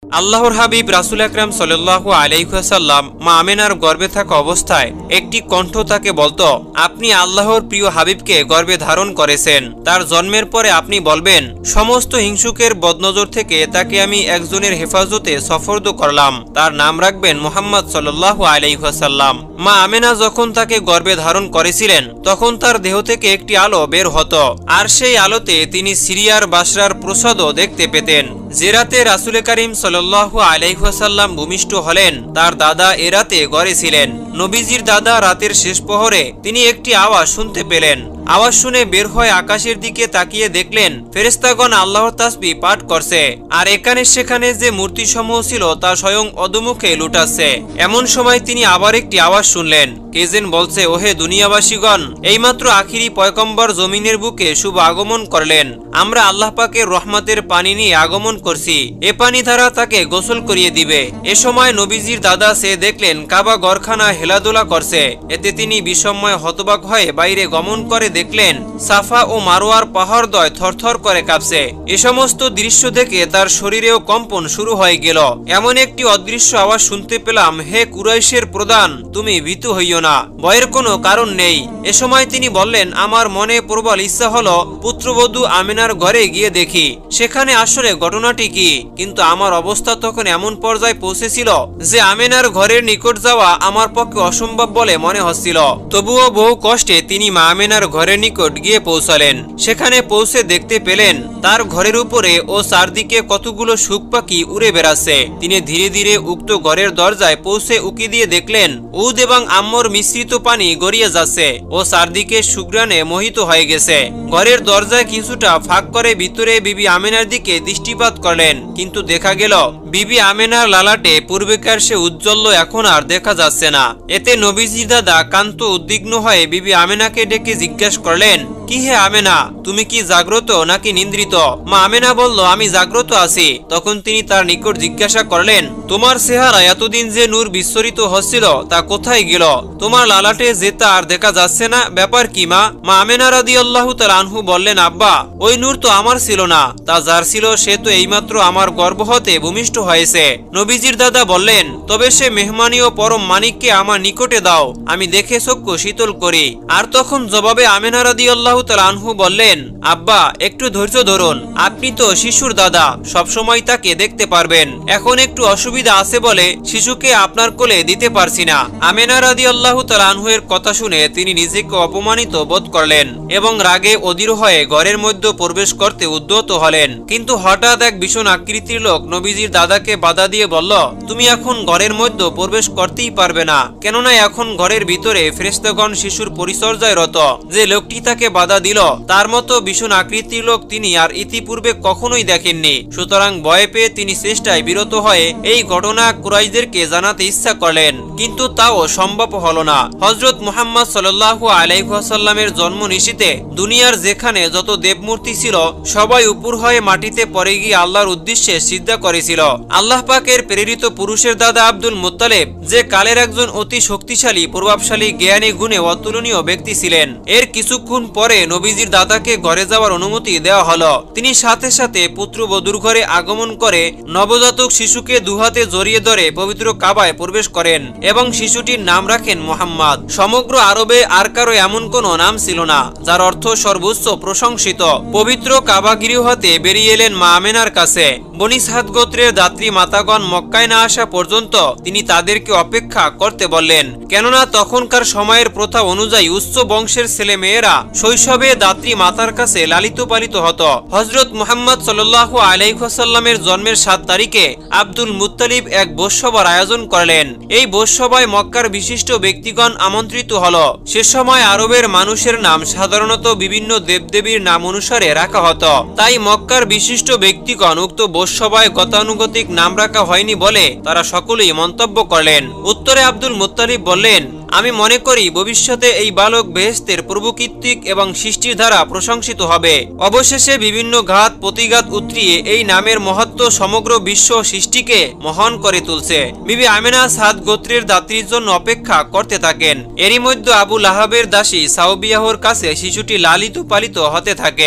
আল্লাহর হাবিব রাসূল আকরাম সাল্লাল্লাহু আলাইহি ওয়াসাল্লাম মা আমেনার গর্ভে থাকা অবস্থায় একটি কণ্ঠ তাকে বলতো, আপনি আল্লাহর প্রিয় হাবিবকে গর্ভে ধারণ করেছেন, তার জন্মের পরে আপনি বলবেন, সমস্ত হিংসুকের বদনজর থেকে তাকে আমি একজনের হেফাজতে সফরদ করলাম, তার নাম রাখবেন মুহাম্মদ সাল্লাল্লাহু আলাইহি ওয়াসাল্লাম। মা আমেনা যখন তাকে গর্ভে ধারণ করেছিলেন তখন তার দেহ থেকে একটি আলো বের হতো, আর সেই আলোতে তিনি সিরিয়ার বাসরার প্রসাদও দেখতে পেতেন। যে রাতে রাসূল করিম সাল্লাল্লাহু আলাইহি ওয়াসাল্লাম ভূমিষ্ঠ হলেন তার দাদা এ রাতে ঘরে ছিলেন। নবীজির দাদা রাতের শেষ প্রহরে তিনি একটি আওয়াজ শুনতে পেলেন। আওয়াজ শুনে বের হয়ে আকাশের দিকে তাকিয়ে দেখলেন ফেরেশতাগণ আল্লাহর তাসবিহ পাঠ করছে, আর এখানে সেখানে যে মূর্তিসমূহ ছিল তা স্বয়ং অদমুখে লুটাচ্ছে। এমন সময় তিনি আবার একটি আওয়াজ শুনলেন, কে যেন বলছে, ওহে দুনিয়াবাসীগণ, এইমাত্র আখিরি পয়গম্বর জমিনের বুকে শুভ আগমন করলেন, আমরা আল্লাহ পাকের রহমতের পানি নিয়ে আগমন করছি, এ পানি দ্বারা তাকে গোসল করিয়ে দিবে। এ সময় নবীজির দাদা সে দেখলেন কাবা ঘরখানা হেলাদোলা করছে। এতে তিনি বিস্ময়ে হতবাক হয়ে বাইরে গমন করে দেখলেন সাফা ও মারোয়ার পাহাড়দ্বয় থরথর করে কাঁপছে। এ সমস্ত দৃশ্য দেখে তার শরীরেও কম্পন শুরু হয়ে গেল। এমন একটি অদৃশ্য আওয়াজ শুনতে পেলাম, হে কুরাইশের প্রধান, তুমি ভীতু হইও না, ভয়ের কোনো কারণ নেই। এ সময় তিনি বললেন, আমার মনে প্রবল ইচ্ছা হলো পুত্রবধূ আমেনার ঘরে গিয়ে দেখি সেখানে আসলে ঘটনাটি কি, কিন্তু আমার অবস্থা তখন এমন পর্যায়ে পৌঁছেছিল যে আমেনার ঘরের নিকট যাওয়া আমার পক্ষে অসম্ভব বলে মনে হচ্ছিল। তবুও বহু কষ্টে তিনি মা আমেনার ঘরের নিকট গিয়ে পৌঁছালেন। সেখানে পৌঁছে দেখতে পেলেন তার ঘরের উপরে ও চারদিকে কতগুলো শুক পাখি উড়ে বেড়াচ্ছে। তিনি ধীরে ধীরে উক্ত ঘরের দরজায় পৌঁছে উকি দিয়ে দেখলেন উদ এবং আম্মর মিশ্রিত পানি গড়িয়ে যাচ্ছে ও চারদিকে সুঘ্রাণে মোহিত হয়ে গেছে। ঘরের দরজায় কিছুটা ফাঁক করে ভিতরে বিবি আমেনার দিকে দৃষ্টিপাত করলেন, কিন্তু দেখা গেল বিবি আমেনার লালাটে পূর্বেকার সে উজ্জ্বল্য এখন আর দেখা যাচ্ছে না। এতে নবীজি দাদা কান্ত উদ্বিগ্ন হয়ে বিবি আমেনাকে ডেকে জিজ্ঞাসা করলেন, কি হে আমেনা, তুমি কি জাগ্রত নাকি নিদ্রিত? মা আমেনা বলল, আমি জাগ্রত আছি। তখন তিনি তার নিকট জিজ্ঞাসা করলেন, তোমার চেহারা এতদিন যে নূর বিস্ফোরিত হচ্ছিল তা কোথায় গেল? তোমার লালাটে যে তা আর দেখা যাচ্ছে না, ব্যাপার কি মা? মা আমেনা রাদিয়াল্লাহু তাআলা আনহু বললেন, আব্বা, ওই নূর তো আমার ছিল না, তা যার ছিল সে তো এইমাত্র আমার গর্ভ হতে ভূমিষ্ঠ হয়েছে। নবীজির দাদা বললেন, তবে সে মেহমানীয় পরম মানিককে আমার নিকটে দাও, আমি দেখে চক্ষু শীতল করি। আর তখন জবাবে আমেনা রাদিয়াল্লাহু তাআলা আনহু বললেন, আব্বা, একটু ধৈর্য ধরুন, আপনি তো শিশুর দাদা, সবসময় তাকে দেখতে পারবেন, এখন একটু অসুবিধা আছে বলে শিশুকে আপনার কোলে দিতে পারছি না। আমেনা রাদিয়াল্লাহু তাআলা আনহু এর কথা শুনে তিনি নিজেকে অপমানিত বোধ করলেন এবং রাগে অধীর হয়ে ঘরের মধ্যে প্রবেশ করতে উদ্যত হলেন। কিন্তু হঠাৎ এক ভীষণ আকৃতির লোক নবীজির দাদাকে বাধা দিয়ে বলল, তুমি এখন ঘরের মধ্যে প্রবেশ করতেই পারবে না, কেননা এখন ঘরের ভিতরে ফেরেশতাগণ শিশুর পরিচর্যায় রত। যে লোকটি তাকে বাধা দিল তার মতো ভীষণ আকৃতির লোক তিনি আর ইতিপূর্বে কখনোই দেখেননি। সুতরাং ভয় পেয়ে তিনি চেষ্টায় বিরত হয়ে এই ঘটনা কুরাইশদেরকে জানাতে ইচ্ছা করলেন, কিন্তু তাও সম্ভব হলো না। হযরত মুহাম্মদ সাল্লাল্লাহু আলাইহি ওয়াসাল্লামের জন্ম নিশিতে দুনিয়ার যেখানে যত দেবমূর্তি ছিল সবাই উপর হয়ে মাটিতে পড়ে গিয়ে আল্লাহর উদ্দেশ্যে সিজদা করেছিল। আল্লাহ পাকের প্রেরিত পুরুষের দাদা আব্দুল মুত্তালিব যে কালের একজন অতি শক্তিশালী, প্রভাবশালী, জ্ঞানী, গুণে অতুলনীয় ব্যক্তি ছিলেন। এর কিছুক্ষণ পরে নবীজির দাদাকে ঘরে যাওয়ার অনুমতি দেওয়া হলো। তিনি সাথে সাথে পুত্রবধূর ঘরে আগমন করে নবজাতক শিশুকে দুহাতে জড়িয়ে ধরে পবিত্র কাবায় প্রবেশ করেন এবং শিশুটির নাম রাখেন মুহাম্মদ। সমগ্র আরবে আর কারো এমন কোনো নাম ছিল না যার অর্থ সর্বোচ্চ প্রশংসিত। পবিত্র কাবা গৃহ হতে বেরিয়ে এলেন মা আমেনার কাছে। বনি সাদ গোত্রের দাত্রী মাতাগণ মক্কায় না আসা পর্যন্ত তিনি তাদেরকে অপেক্ষা করতে বললেন, কেননা তখনকার সময়ের প্রথা অনুযায়ী উচ্চ বংশের ছেলে মেয়েরা শৈশবে দাত্রী মাতার কাছে লালিত পালিত হতো। হযরত মুহাম্মদ সাল্লাল্লাহু আলাইহি ওয়াসাল্লামের জন্মের 7 তারিখে আব্দুল মুত্তালিব এক ভোজসভার আয়োজন করলেন। এই ভোজসভায় মক্কার বিশিষ্ট ব্যক্তিগণ আমন্ত্রিত হলো। সে সময় আরবের মানুষের নাম সাধারণত বিভিন্ন দেবদেবীর নাম অনুসারে রাখা হতো, তাই মক্কার বিশিষ্ট ব্যক্তিগণ উক্ত ভোজসভায় গতানুগতিক নাম রাখা হয়নি বলে তারা সকলেই মন্তব্য করলেন। উত্তরে আব্দুল মুত্তালিব বললেন, আমি মনে করি ভবিষ্যতে এই বালক বেহেশতের প্রভুকৃত্তিক এবং সৃষ্টির দ্বারা প্রশংসিত হবে। অবশেষে বিভিন্ন ঘাত প্রতিঘাত উতরিয়ে এই নামের মহত্ব সমগ্র বিশ্ব সৃষ্টিকে মহান করে তুলছে। বিবি আমেনা সাদ গোত্রের দাত্রীর জন্য অপেক্ষা করতে থাকেন। এরই মধ্যে আবু লাহাবের দাসী সাওবিয়াহর কাছে শিশুটি লালিত পালিত হতে থাকে।